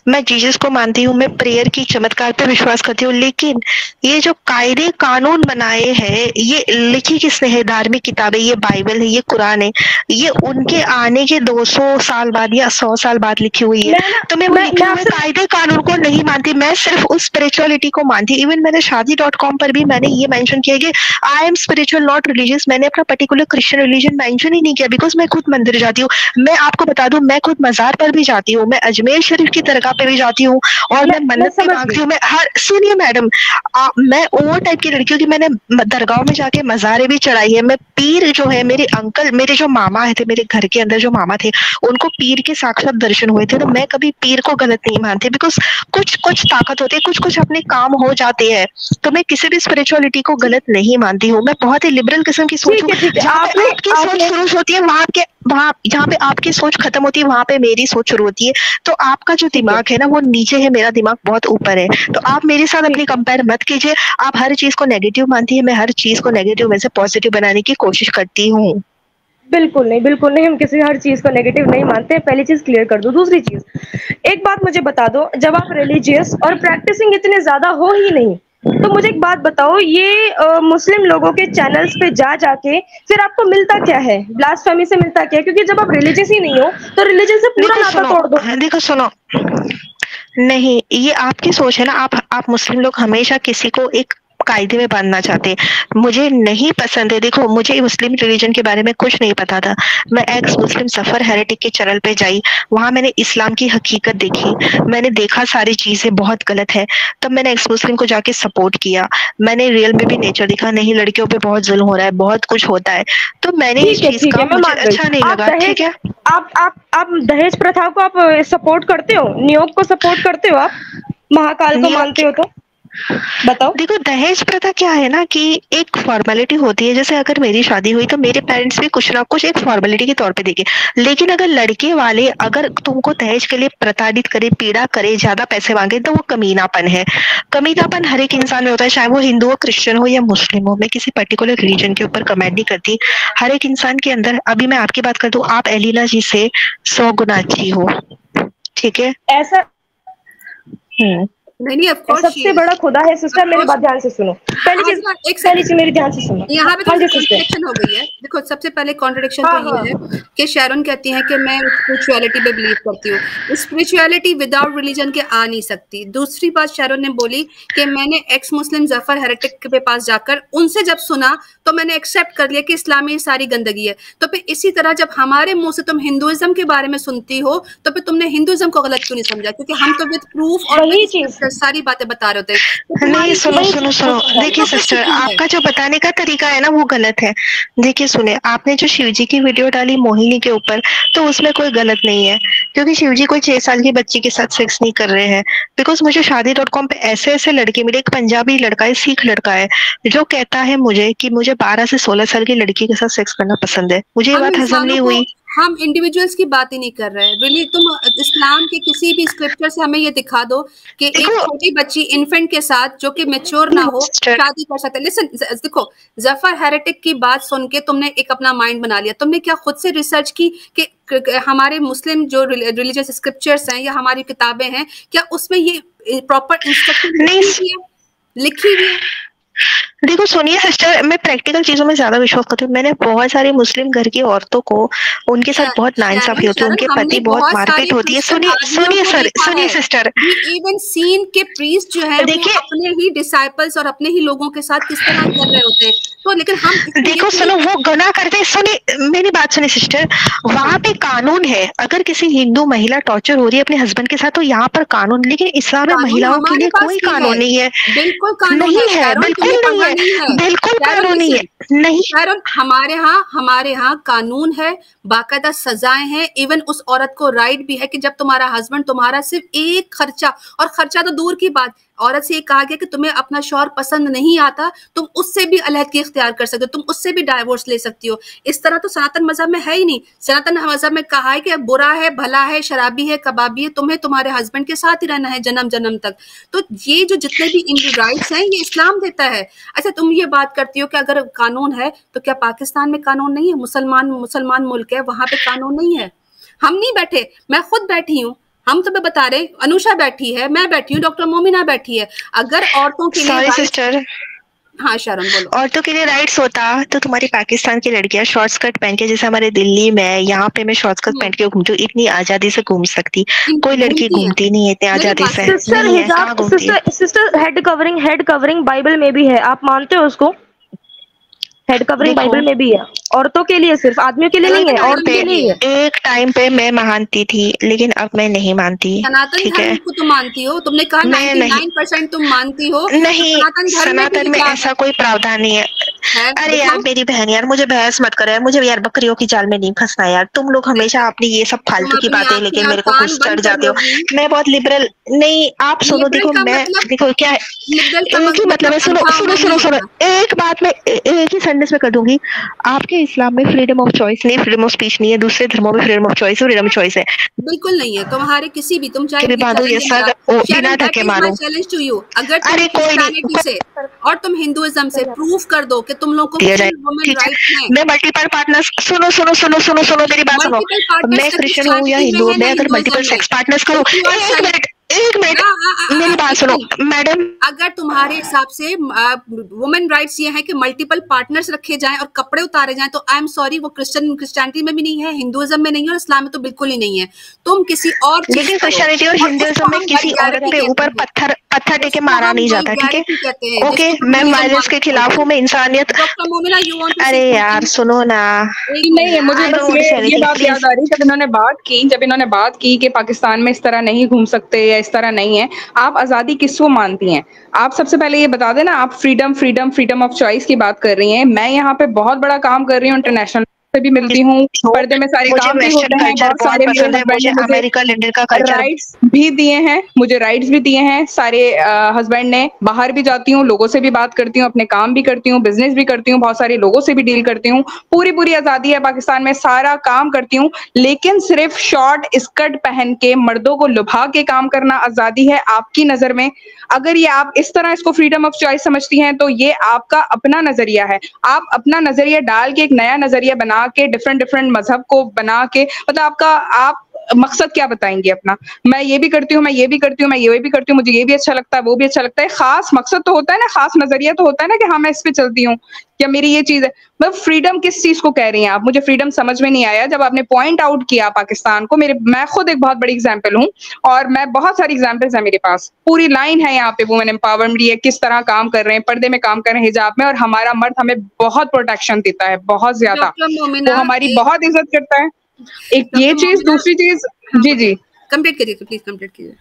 मैं जीसस को मानती हूँ, मैं प्रेयर की चमत्कार पे विश्वास करती हूँ, लेकिन ये जो कायदे कानून बनाए हैं, ये लिखी किसने है? धार्मिक किताबें, ये बाइबल है, ये कुरान है, ये उनके आने के 200 साल बाद या 100 साल बाद लिखी हुई है। तो मैं वो लिखे हुए कायदे कानून को नहीं मानती, मैं सिर्फ उस स्पिरिचुअलिटी को मानती। इवन मैंने शादी.com पर भी मैंने ये मेंशन किया कि I am spiritual not religious. मैंने अपना पर्टिकुलर क्रिश्चियन रिलीजन मेंशन ही नहीं किया, बिकॉज मैं खुद मंदिर जाती हूँ। मैं आपको बता दूं, मैं खुद मजार पर भी जाती हूँ, मैं अजमेर शरीफ की दरगाह पे भी जाती हूँ, और मैं मन्नत भी मांगती हूँ। मैं हर, सुनिए मैडम, मैं वो टाइप की लड़की हूँ कि मैंने दरगाहों में जाके मजारे भी चढ़ाई है। मैं पीर जो है, मेरे अंकल, मेरे जो मामा थे, मेरे घर के अंदर जो मामा थे, उनको पीर के साक्षात दर्शन हुए थे। तो मैं कभी पीर को गलत नहीं मानती, बिकॉज कुछ कुछ ताकत होती है, कुछ कुछ अपने काम हो जाते हैं। तो मैं किसी भी स्पिरिचुअलिटी को गलत नहीं मानती हूँ, मैं बहुत ही लिबरल किस्म की सोच हूँ। आपकी सोच शुरू होती है वहां जहाँ पे आपकी सोच खत्म होती है, वहां पे मेरी सोच शुरू होती है। तो आपका जो दिमाग है ना, वो नीचे है, मेरा दिमाग बहुत ऊपर है। तो आप मेरे साथ अपनी कंपेयर मत कीजिए। आप हर चीज को नेगेटिव मानती है, मैं हर चीज को नेगेटिव में से पॉजिटिव बनाने की कोशिश करती हूँ। बिल्कुल नहीं, हम किसी हर चीज को नेगेटिव नहीं मानते। पहली चीज क्लियर कर दो। दूसरी चीज, एक बात मुझे बता दो, जब आप रिलीजियस और प्रैक्टिसिंग इतने ज्यादा हो ही नहीं, तो मुझे एक बात बताओ, ये मुस्लिम लोगों के चैनल्स पे जा जाके फिर आपको मिलता क्या है? ब्लास्फेमी से मिलता क्या है? क्योंकि जब आप रिलीजियस ही नहीं हो तो रिलीजन से पूरा नाता तोड़ दो। देखो सुनो, नहीं, ये आपकी सोच है ना। आप मुस्लिम लोग हमेशा किसी को एक कायदे में बांधना चाहते हैं, मुझे नहीं पसंद है। देखो, मुझे मुस्लिम रिलीजन के बारे में कुछ नहीं पता था। मैं एक्स मुस्लिम जफर हेरेटिक के चैनल पे जाई, वहां मैंने इस्लाम की हकीकत देखी, मैंने देखा सारी चीजें बहुत गलत है, तब मैंने एक्स मुस्लिम को जाके सपोर्ट किया। मैंने रियल में भी नेचर देखा, नहीं लड़कियों पे बहुत जुल्म हो रहा है, बहुत कुछ होता है। तो मैंने इस चीज का मुझे अच्छा नहीं लगा। ठीक है, आप दहेज प्रथा को आप सपोर्ट करते हो? नियोग को सपोर्ट करते हो? आप महाकाल को मानते हो? तो बताओ। देखो, दहेज प्रथा क्या है ना कि एक फॉर्मेलिटी होती है। जैसे अगर मेरी शादी हुई तो मेरे पेरेंट्स भी कुछ ना कुछ एक फॉर्मेलिटी के तौर पे देंगे, लेकिन अगर लड़के वाले अगर तुमको दहेज के लिए प्रताड़ित करे, पीड़ा करे, ज्यादा पैसे मांगे, तो वो कमीनापन है। कमीनापन हर एक इंसान में होता है, चाहे वो हिंदू हो, क्रिश्चियन हो या मुस्लिम हो। मैं किसी पर्टिकुलर रिलीजन के ऊपर कमेंट नहीं करती, हर एक इंसान के अंदर। अभी मैं आपकी बात कर दूं, आप एलिना जी से 100 गुना अच्छी हो, ठीक है? ऐसा नहीं, ऑफ कोर्स सबसे बड़ा खुदा है। सिस्टर मेरी बात ध्यान से सुनो। पहली चीज मेरी ध्यान से सुनो। यहाँ पे तो कॉन्ट्रडिक्शन हो गई है। देखो, सबसे पहले कॉन्ट्रडिक्शन तो ये है कि शैरन कहती है कि मैं स्पिरिचुअलिटी पे बिलीव करती हूँ। स्पिरिचुअलिटी विदाउट रिलीजन के आ नहीं सकती। दूसरी बात शैरन ने बोली कि मैंने एक्स मुस्लिम जफर हेरेटिक के पास जाकर उनसे जब सुना तो मैंने एक्सेप्ट कर लिया कि इस्लाम में सारी गंदगी है। तो फिर इसी तरह जब हमारे मुंह से तुम हिंदुइज्म के बारे में सुनती हो तो फिर तुमने हिंदुइज्म को गलत क्यों नहीं समझा? क्योंकि हम तो विद प्रूफ और सारी बातें बता रहे होते। नहीं, सुनो, देखिए सिस्टर, आपका जो बताने का तरीका है ना, वो गलत है। देखिए सुने, आपने जो शिवजी की वीडियो डाली मोहिनी के ऊपर, तो उसमें कोई गलत नहीं है, क्योंकि शिवजी कोई 6 साल की बच्ची के साथ सेक्स नहीं कर रहे हैं। बिकॉज मुझे शादी.com पे ऐसे लड़के मिले। एक पंजाबी लड़का है, सिख लड़का है, जो कहता है मुझे कि मुझे 12 से 16 साल की लड़की के साथ सेक्स करना पसंद है। मुझे ये बात हजम नहीं हुई। हम इंडिविजुअल्स की बात ही नहीं कर रहे हैं। रियली तुम इस्लाम के किसी भी स्क्रिप्चर से हमें ये दिखा दो कि एक छोटी बच्ची इन्फेंट के साथ जो कि मैच्योर ना हो शादी कर सकते। लिसन, देखो, जफर हेरेटिक की बात सुन के तुमने एक अपना माइंड बना लिया। तुमने क्या खुद से रिसर्च की कि हमारे मुस्लिम जो रिलीजियस स्क्रिप्चर्स हैं या हमारी किताबें हैं, क्या उसमें ये प्रॉपर इंस्ट्रक्शन लिखी हुई है? देखो सुनिए सिस्टर, मैं प्रैक्टिकल चीजों में ज्यादा विश्वास करती हूँ। मैंने बहुत सारे मुस्लिम घर की औरतों को, उनके साथ बहुत शरण नाइंसाफी होती है, शरण उनके हमने पति बहुत बहुत मारपीट सारे होती है। क्रिश्चियन सुनिए आदमियों सुनिए को सर, देखा सुनिए है। सिस्टर, वी इवन सीन के प्रीस्ट जो है वो देखिए अपने ही डिसाइपल्स और अपने ही लोगों के साथ किस तरह कर रहे होते हैं। तो लेकिन हम इसमें ये देखो थोड़ी सुनो, वो गुनाह करते हैं। सुनिए मेरी बात, सुनिए सिस्टर, हाँ वहां पे कानून है। अगर किसी हिंदू महिला टॉर्चर हो रही है अपने हस्बैंड के साथ तो यहाँ पर कानून, लेकिन इस्लाम में कानून महिलाओं के हमारे लिए पास कोई भी है, कानून नहीं है। बिल्कुल कानून है। नहीं है, शैरोन बिल्कुल तुम्हें नहीं पता है, नहीं है। बिल्कुल शैरोन कानून नहीं है। लिसन, नहीं, शैरोन हमारे यहाँ कानून है, बाकायदा सजाएं हैं। इवन उस औरत को राइट भी है कि जब तुम्हारा हस्बैंड तुम्हारा सिर्फ एक खर्चा, और खर्चा तो दूर की बात, औरत से ये कहा गया कि तुम्हें अपना शौहर पसंद नहीं आता, तुम उससे भी अलहदगी इख्तियार कर सकते हो, तुम उससे भी डाइवोर्स ले सकती हो। इस तरह तो सनातन मजहब में है ही नहीं। सनातन मजहब में कहा है कि बुरा है, भला है, शराबी है, कबाबी है, तुम्हें तुम्हारे हस्बैंड के साथ ही रहना है जन्म जन्म तक। तो ये जो जितने भी इन राइट्स हैं ये इस्लाम देता है। अच्छा, तुम ये बात करती हो कि अगर कानून है तो क्या पाकिस्तान में कानून नहीं है? मुसलमान मुसलमान मुल्क है, वहां पे कानून नहीं है? हम नहीं बैठे, मैं खुद बैठी हूँ, हम तुम्हें बता रहे, अनुषा बैठी है, मैं बैठी हूँ, डॉक्टर मोमिना बैठी है। अगर औरतों के लिए सॉरी राइट, सिस्टर, हाँ शरण बोलो। औरतों के लिए राइट्स होता तो तुम्हारी पाकिस्तान की लड़कियां शॉर्ट स्कर्ट पहन के, जैसे हमारे दिल्ली में, यहाँ पे मैं शॉर्ट स्कर्ट पहन के घूमती हूँ, इतनी आजादी से घूम सकती। कोई लड़की घूमती है, घूमती नहीं है इतनी मेरी आजादी बात से, सुनो। सिस्टर नहीं है, कहाँ हिजाब, घूमती है। सिस्टर हेड कवरिंग बाइबल में भी है, आप मानते हो उसको? हेड कवरिंग देखो बाइबल में भी है, औरतों के लिए, सिर्फ आदमियों के लिए नहीं है, औरतों के लिए ही है। एक टाइम पे मैं मानती थी, लेकिन अब मैं नहीं मानती। सनातन ठीक है, धर्म को तुम मानती हो, तुमने कहा मैं नहीं, 99% तुम मानती हो, तो नहीं, सनातन धर्म में भी सनातन में लिखा ऐसा कोई प्रावधान नहीं है। है अरे यार दिखाओ। मेरी बहन, यार मुझे बहस मत करो यार, मुझे यार बकरियों की जाल में नहीं फंसना यार। तुम लोग हमेशा अपनी ये सब तुम फालतू की अपनी बातें आंखें लेके और मेरे को कान कुछ चढ़ बंद कर जाते हो। लोगी। मैं बहुत लिबरल नहीं, आप सुनो, लिबरल देखो का मैं, मतलब, देखो क्या है, लिबरल का एक ही मतलब है, मतलब सुनो अंधा सुनो होना सुनो नहीं सुनो, होता। एक बात मैं एक ही सेंटेंस में कर दूंगी। आपके इस्लाम में फ्रीडम ऑफ चॉइस नहीं, फ्रीडम ऑफ स्पीच नहीं है, दूसरे धर्मों में फ्रीडम ऑफ चॉइस और फ्रीडम चॉइस है। बिल्कुल नहीं है तुम्हारे किसी भी, तुम चाहे कि भी ये बांधू ये चैलेंज सर लगा। बिना शरण, दैट ढके इज माय मारूं। Challenge to you. अगर तुम अरे कोई क्रिश्चियनिटी नहीं, से और तुम हिंदुइज्म से प्रूव कर दो कि तुम लोग को दिया जाए, फुल वुमेन ठीक है। राइट्स हैं। मैं मल्टीपल पार्टनर्स, सुनो सुनो सुनो सुनो सुनो मेरी बात सुनो। मल्टीपल पार्टनर्स मैं ना क्रिश्चियन हूँ या क्रिश्चियनिटी में हिंदू, है ना मैं अगर हिंदुइज्म मल्टीपल में। सेक्स पार्टनर्स करूँ, इफ यू आर एक सेल, मिनट, एक मिनट, मेरी बात सुनो लिसन, मैडम। अगर तुम्हारे हिसाब से वुमेन राइट्स ये है कि मल्टीपल पार्टनर्स रखे जाएं और कपड़े उतारे जाएं, तो आई एम सॉरी, वो क्रिश्चियनिटी में भी नहीं है, हिंदुइज्म में नहीं है, और इस्लाम में तो बिल्कुल ही नहीं है। तुम किसी और चीज लेकिन करो, क्रिश्चियनिटी और और उसको हिंदुइज्म में हम किसी औरत वल्गैरिटी पे कहते ऊपर हैं, पत्थर पत्थर टेके उसको मारा हम नहीं जाता, ठीक है। वल्गैरिटी कहते हैं, ओके, जिसको मैं फेमिनिज्म वायलेंस के मानते हो। खिलाफ हूँ, मैं इंसानियत। Doctor Momina, you want to say अरे यार समथिंग? सुनो ना, एक नहीं है, मुझे आई बस डोंट वांट टू से ये एनीथिंग बात याद प्लीज। आ रही जब इन्होंने बात की कि पाकिस्तान में इस तरह नहीं घूम सकते या इस तरह नहीं है। आप आज़ादी किसको मानती हैं? आप सबसे पहले ये बता देना, आप फ्रीडम ऑफ चॉइस की बात कर रही हैं। मैं यहाँ पे बहुत बड़ा काम कर रही हूँ, इंटरनेशनल से भी मिलती हूँ, पर्दे में सारे मुझे काम भी वेस्टर्न होते हैं। कल्चर बहुत बहुत सारे मेरे पसंद है, हस्बैंड मुझे ने मुझे अमेरिका लंदन का कल्चर। राइट्स भी दिए हैं, मुझे राइट्स भी दिए हैं सारे हस्बैंड ने। बाहर भी जाती हूँ, लोगों से भी बात करती हूँ, अपने काम भी करती हूँ, बिजनेस भी करती हूँ, बहुत सारे लोगों से भी डील करती हूँ। पूरी आजादी है पाकिस्तान में, सारा काम करती हूँ। लेकिन सिर्फ शॉर्ट स्कर्ट पहन के मर्दों को लुभा के काम करना आजादी है आपकी नजर में? अगर ये आप इस तरह इसको फ्रीडम ऑफ चॉइस समझती हैं तो ये आपका अपना नजरिया है। आप अपना नजरिया डाल के एक नया नजरिया बना के डिफरेंट मजहब को बना के, मतलब आपका आप मकसद क्या बताएंगे अपना? मैं ये भी करती हूँ, मैं ये भी करती हूँ, मैं ये भी करती हूँ, मुझे ये भी अच्छा लगता है, वो भी अच्छा लगता है। खास मकसद तो होता है ना, खास नजरिया तो होता है ना कि हाँ मैं इस पे चलती हूँ या मेरी ये चीज है। मतलब फ्रीडम किस चीज को कह रही हैं आप? मुझे फ्रीडम समझ में नहीं आया जब आपने पॉइंट आउट किया पाकिस्तान को। मैं खुद एक बहुत बड़ी एग्जाम्पल हूँ, और मैं बहुत सारी एग्जाम्पल्स है मेरे पास, पूरी लाइन है यहाँ पे वुमेन एम्पावरमेंट, ये किस तरह काम कर रहे हैं, पर्दे में काम कर रहे हैं, हिजाब में, और हमारा मर्द हमें बहुत प्रोटेक्शन देता है, बहुत ज्यादा। डॉक्टर वो मोमिना, हमारी बहुत इज्जत करता है। एक ये डॉक्टर चीज, मोमिना, दूसरी चीज, हाँ जी बोलिए, जी कंप्लीट करिए, प्लीज कंप्लीट कीजिए।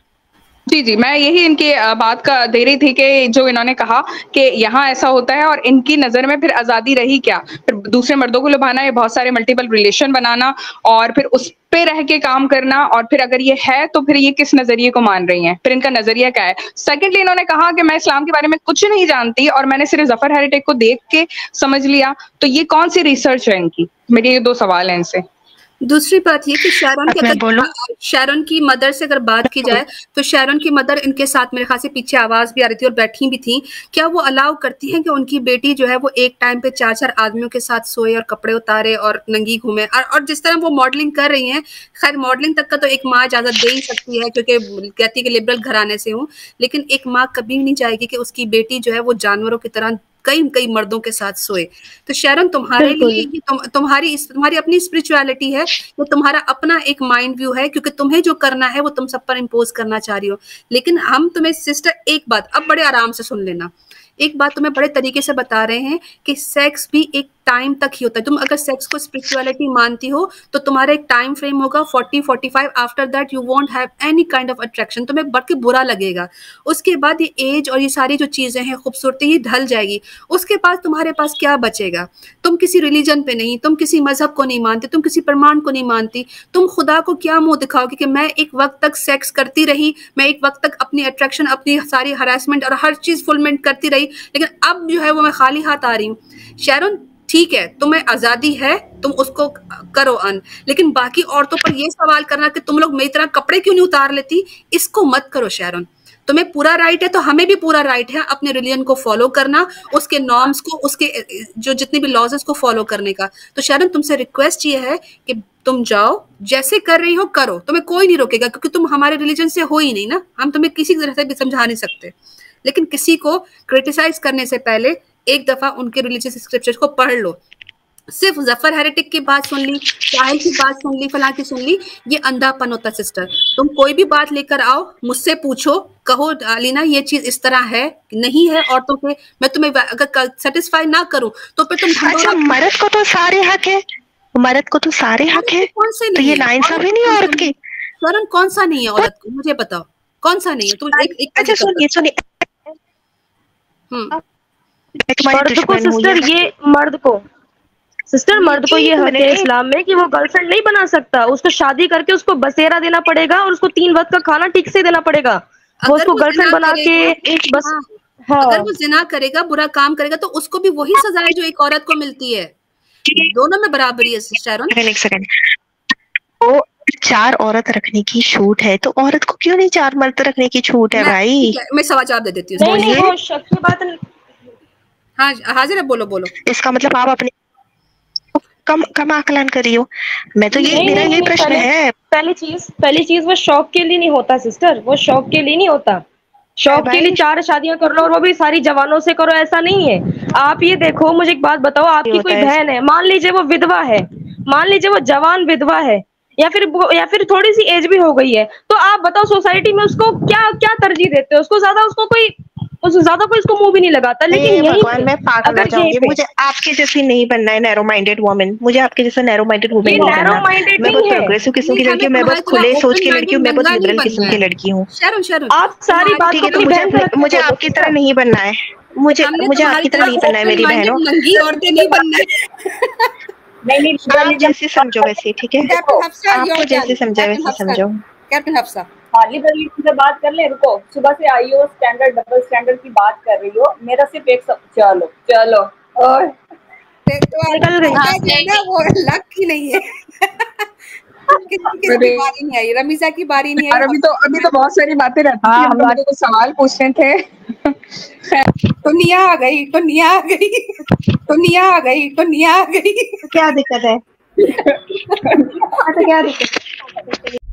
जी, मैं यही इनकी बात का दे रही थी कि जो इन्होंने कहा कि यहाँ ऐसा होता है, और इनकी नज़र में फिर आज़ादी रही क्या? फिर दूसरे मर्दों को लुभाना, या बहुत सारे मल्टीपल रिलेशन बनाना, और फिर उस पे रह के काम करना, और फिर अगर ये है तो फिर ये किस नज़रिए को मान रही हैं? फिर इनका नज़रिया क्या है? सेकेंडली इन्होंने कहा कि मैं इस्लाम के बारे में कुछ नहीं जानती और मैंने सिर्फ ज़फ़र हेरिटेज को देख के समझ लिया। तो ये कौन सी रिसर्च है इनकी? मेरे ये 2 सवाल हैं इनसे। दूसरी बात ये कि शैरन के, अगर शैरन की मदर से अगर बात की जाए तो शैरन की मदर इनके साथ, मेरे ख्याल से पीछे आवाज भी आ रही थी और बैठी भी थी, क्या वो अलाउ करती हैं कि उनकी बेटी जो है वो एक टाइम पे 4 आदमियों के साथ सोए और कपड़े उतारे और नंगी घूमे? और जिस तरह वो मॉडलिंग कर रही हैं, खैर मॉडलिंग तक का तो एक माँ इजाजत दे ही सकती है क्योंकि कहती है कि लिबरल घराने से हूँ, लेकिन एक माँ कभी नहीं चाहेगी कि उसकी बेटी जो है वो जानवरों की तरह कई कई मर्दों के साथ सोए। तो शरण तुम्हारे लिए ये तुम्हारी अपनी स्पिरिचुअलिटी है, वो तुम्हारा अपना एक माइंड व्यू है, क्योंकि तुम्हें जो करना है वो तुम सब पर इम्पोज करना चाह रही हो। लेकिन हम तुम्हें सिस्टर एक बात अब बड़े आराम से सुन लेना, एक बात तुम्हें बड़े तरीके से बता रहे हैं कि सेक्स भी एक टाइम तक ही होता है। तुम अगर सेक्स को स्पिरिचुअलिटी मानती हो तो तुम्हारा एक टाइम फ्रेम होगा 40-45, after that you won't have any kind of attraction, तुम्हें बढ़ के बुरा लगेगा। उसके बाद ये एज और ये सारी जो चीजें हैं खूबसूरती ही ढल जाएगी। उसके बाद तुम्हारे पास क्या बचेगा? तुम किसी रिलीजन पे नहीं, तुम किसी मजहब को नहीं मानते, तुम किसी प्रमाण को नहीं मानती, तुम खुदा को क्या मुंह दिखाओगे कि मैं एक वक्त तक सेक्स करती रही, मैं एक वक्त तक अपनी अट्रैक्शन, अपनी सारी हरासमेंट और हर चीज फुलमेंट करती रही, लेकिन अब जो है वो मैं खाली हाथ आ रही हूँ। शैरन ठीक है, तुम्हें आजादी है, तुम उसको करो अन, लेकिन बाकी औरतों पर ये सवाल करना कि तुम लोग मेरी तरह कपड़े क्यों नहीं उतार लेती, इसको मत करो शैरन। तुम्हें पूरा राइट है, तो हमें भी पूरा राइट है अपने रिलीजन को फॉलो करना, उसके नॉर्म्स को, उसके जो जितने भी लॉज है उसको फॉलो करने का। तो शैरन तुमसे रिक्वेस्ट ये है कि तुम जाओ, जैसे कर रही हो करो, तुम्हें कोई नहीं रोकेगा, क्योंकि तुम हमारे रिलीजन से हो ही नहीं ना, हम तुम्हें किसी तरह से भी समझा नहीं सकते। लेकिन किसी को क्रिटिसाइज करने से पहले एक दफा उनके रिलीजियस स्क्रिप्चर्स को पढ़ लो। सिर्फ जफर हेरेटिक की बात सुन ली, साहिल की बात सुन ली, फलां की सुन ली, ये अंधापन होता है सिस्टर। तुम कोई भी बात लेकर आओ, मुझसे पूछो, कहो अलीना ये चीज इस तरह है नहीं है औरतों के, मैं तुम्हें अगर सेटिस्फाई ना करूं तो फिर तुम अच्छा, मर्द को तो सारे हक है, मर्द को तो सारे हक है, कौन से तो नहीं ये नाइंसाफी नहीं है औरत की? शरण कौन सा नहीं है औरत को, मुझे बताओ कौन सा नहीं है? तुम एक अच्छा सुनिए मर्द को सिस्टर, ये मर्द को सिस्टर, मर्द को ये हक है इस्लाम में कि वो गर्लफ्रेंड नहीं बना सकता, उसको शादी करके उसको बसेरा देना पड़ेगा और उसको 3 वक्त का खाना ठीक से देना पड़ेगा। वो उसको गर्लफ्रेंड बना के बस अगर वो जिना करेगा, बुरा काम करेगा, तो उसको भी वही सजा है जो एक औरत को मिलती है। दोनों में बराबरी है सिस्टर। एक सेकंड, वो 4 औरत रखने की छूट है, तो औरत को क्यों नहीं 4 मर्द रखने की छूट है भाई? मैं सवाल जवाब दे देती हूँ। नहीं, वो शक की बात नहीं। हाँ हाजिर है, बोलो बोलो। इसका मतलब आप अपने कम आकलन करी हो। मैं तो ये मेरा यही प्रश्न है। पहली चीज वो शौक के लिए नहीं होता सिस्टर, वो शौक के लिए नहीं होता। शौक के लिए 4 शादियां कर लो और वो भी सारी जवानों से करो, ऐसा नहीं है। आप ये देखो, मुझे एक बात बताओ, आपकी कोई बहन है, मान लीजिए वो विधवा है, मान लीजिए वो जवान विधवा है, या फिर थोड़ी सी एज भी हो गई है, तो आप बताओ सोसाइटी में उसको क्या क्या तरजीह देते हो? उसको ज्यादा कोई उसको मुंह भी नहीं लगाता। लेकिन भगवान, मैं पागल हो जाऊंगी। मुझे आपके जैसी नहीं बनना है, नैरो माइंडेड वुमन। मुझे आपके जैसा नैरो माइंडेड वुमन नहीं बनना। मैं बहुत प्रोग्रेसिव किस्म की लड़की हूँ, मैं बहुत खुले सोच की लड़की हूँ, मैं बहुत लिबरल किस्म की लड़की हूँ। आप सारी बात को मुझे आपकी तरह नहीं बनना है, मुझे आपकी तरह नहीं बनना है मेरी बहनों। औरतें नहीं बनना है। नहीं, आप जैसे समझो वैसे, ठीक है? आपको जैसे समझा वैसे समझो। कैप्टन हफ्सा, हाँ लिबरली से बात कर ले। रुको, सुबह से आई हो, स्टैंडर्ड डबल स्टैंडर्ड की बात कर रही हो, मेरा सिर्फ एक चलो और निकल गई वो लक ही नहीं है। किसकी बारी नहीं आई, रमीजा की बारी नहीं आई। अभी तो बहुत सारी बातें रहती हैं, हम लोगों को सवाल पूछने थे। दुनिया आ गई। क्या दिक्कत है? क्या दिक्कत है?